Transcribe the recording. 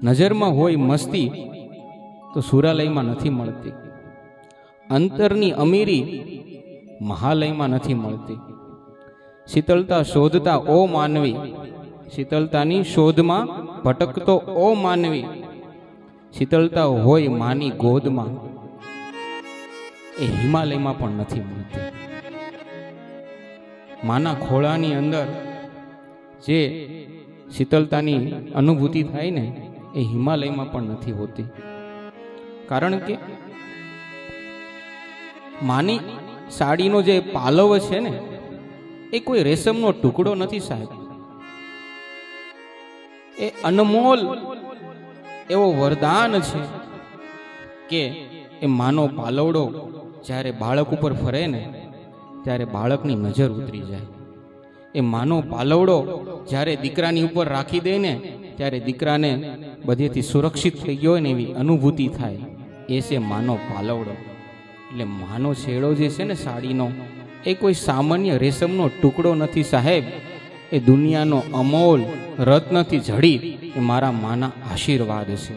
નજરમાં હોય મસ્તી તો સુરાલયમાં નથી મળતી. અંતરની અમીરી મહાલયમાં નથી મળતી. શીતળતા શોધતા ઓ માનવી, શીતળતાની શોધમાં ભટકતો ઓ માનવી, શીતળતા હોય માની ગોદમાં એ હિમાલયમાં પણ નથી મળતી. માના ખોળાની અંદર જે શીતળતાની અનુભૂતિ થાય ને એ હિમાલયમાં પણ નથી હોતી. કારણ કે માની સાડીનો જે પાલવ છે ને એ કોઈ રેશમનો ટુકડો નથી સાહેબ. એ અનમોલ એવો વરદાન છે કે એ માનો પાલવડો જ્યારે બાળક ઉપર ફરે ને ત્યારે બાળકની નજર ઉતરી જાય. એ માનો પાલવડો જ્યારે દીકરાની ઉપર રાખી દે ને ત્યારે દીકરાને બધેથી સુરક્ષિત થઈ ગયો હોય ને એવી અનુભૂતિ થાય. એ છે માનો પાલવડો. એટલે માનો છેડો જે છે ને સાડીનો એ કોઈ સામાન્ય રેશમનો ટુકડો નથી સાહેબ. એ દુનિયાનો અમોલ રત્નથી જડિત એ મારા માના આશીર્વાદ છે.